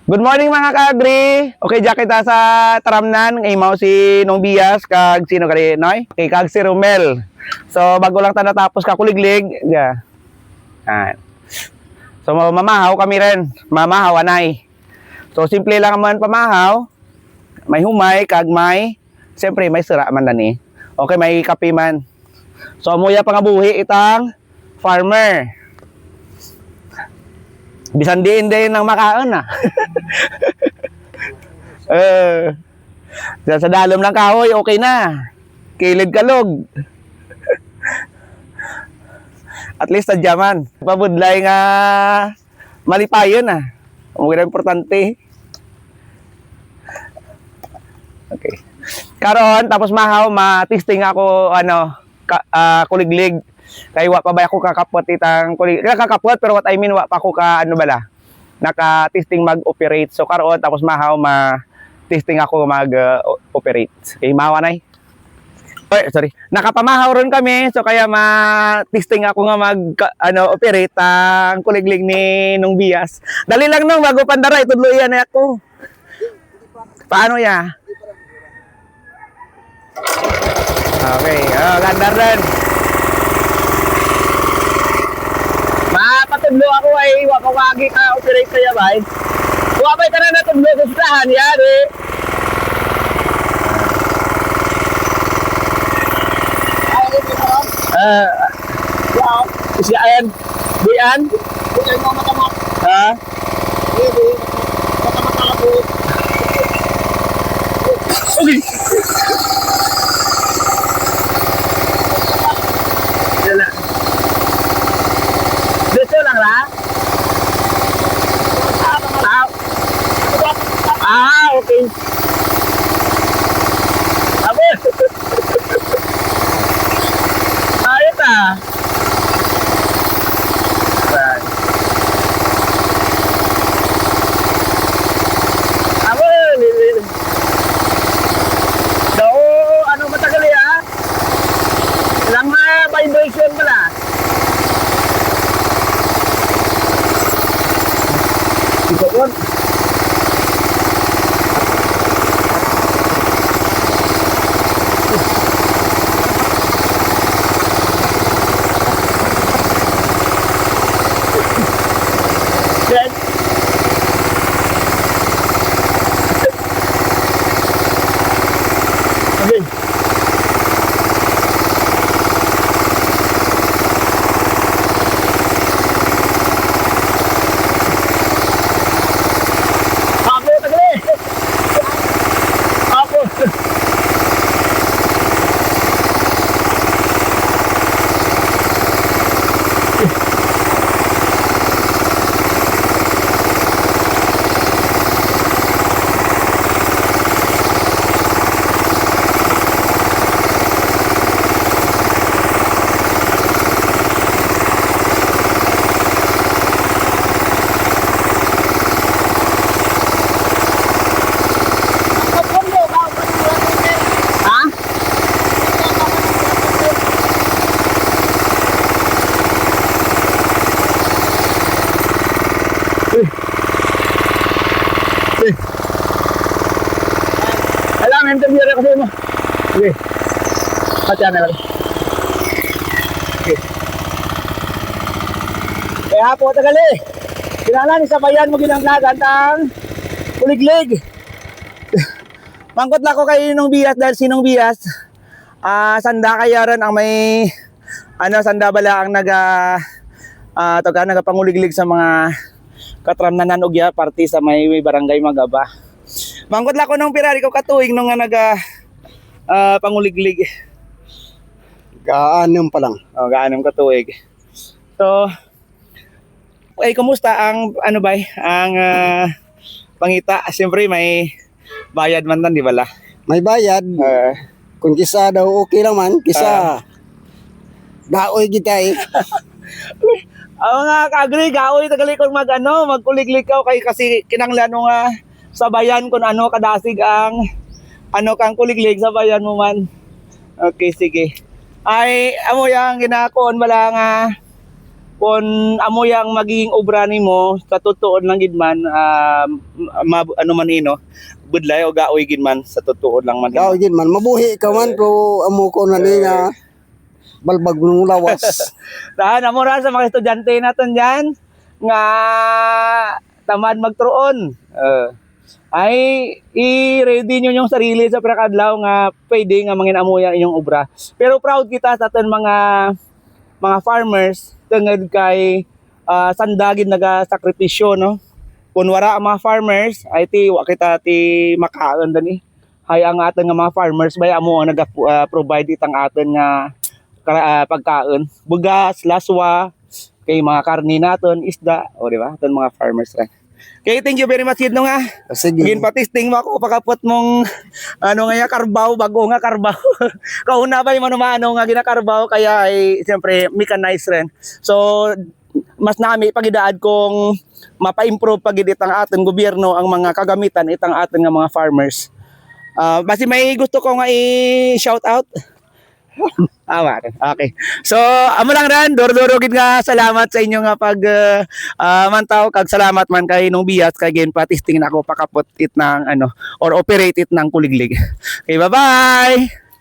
Good morning mga ka-agri. Okay, diya kita sa taramnan. Ngay mao si Nong Bias kag sino kali noy? Okay, kag si Romel. So bago lang ta natapos ka kuliglig, ya. So mamahaw kami rin. Mamahaw anay. So simple lang man pamahaw. May humay kag may siyempre may sira man dani. Okay, may kape man. So amuya pangabuhi itang farmer. Bisan din ng makaon na. Sa dalom lang kahoy, okay na. Kilid kalog. At least sadya man. Pabudlay nga malipayon na. Ang importante. Okay. Karon tapos mahaw, ma-testing ako kuliglig. Kay wa pa ba ako kakapot itang kakapot pero what I mean wa pa ako ka ano bala naka-testing mag-operate. So karon tapos mahaw testing ako mag-operate. Okay, mahaw nay. Sorry. Nakapamahaw ron kami so kaya testing ako nga operate ang kuliglig ni Nong Bias. Dali lang nung bago pandara itudloyan na ako. Paano ya? Okay, ganda rin. Patudlo ako ay wakawagi ka operate kaya ba? Wapay ka na natudlo sa sitahan yari. Wow. Isian. Dian. Dian mo matamat. Ha? Hindi. Matamat na ako. Okay. Dito lang ra? Okay. Ayos ah. Ano matagal ya? Ilang vibration pala. Ito yun. Alam, interview rin kasi mo. Sige. Patya na lang. Okay. Kaya po, tagali. Kinalan, isabayan mo ginanglagan tang kuliglig. Mangkot lang ko kay Nong Bias dahil si Nong Bias. Sanda kaya rin ang may sanda bala ang nagapanguliglig sa mga katramnanan ugya party sa may barangay Magaba. Mangkot lang ko nung pirari ko katuig nung panguliglig. Gaanom pa lang. Gaanom katuig. So, kumusta ang ang pangita? Siyempre may bayad man tan, di ba la? May bayad. Kung kisa daw okay lang man, kisa daoy kita eh. Nga ka-agree, gaoy tagali kung magkuliglig ka kay kasi kinanglan nga sabayan kung kadasig ang kang kuliglig sabayan mo man. Okay, sige. Ay amo yang ginakuon bala nga kung amo yang magiging obra nimo sa totoo lang gid man ano man ino budlay o gaoy gid man sa totoo lang man. Ikaw gid man mabuhi ka man pero amo ko na ni nga balbag ng lawas. Tahan amo ra sa mga estudyante naton diyan nga tamad magtuon. Ay i-ready nyo yung sarili sa prakadlaw nga pwede nga mangin amo yang inyong obra. Pero proud kita sa aton mga farmers tungod kay sandagin nagasakripisyo, no? Kung wala ang mga farmers, ay wa kita ti makaon dani. Hay ang aton nga mga farmers bay amo ang naga-provide itang aton nga pagkaon. Bugas, laswa, kay mga karni naton, isda, o di ba? Aton mga farmers ra. Okay, thank you very much Hidno nga. Sige. Gin patisting mo ako pagkapot mong ano nga karbaw, bago nga karbaw. Kauna ba yung manumano nga ginakarbaw kaya ay siyempre mechanized rin. So mas nami pagidaad kung mapa-improve pagid itang aton gobyerno ang mga kagamitan itang aton nga mga farmers. Basi may gusto ko nga i-shout out. Okay. So, amo lang ran, duro-duro gid nga salamat sa inyo nga pag mantaw kag salamat man kay nung biyas kay gen patisting na ako pakapot it ng ano or operate it ng kuliglig. Okay, bye-bye.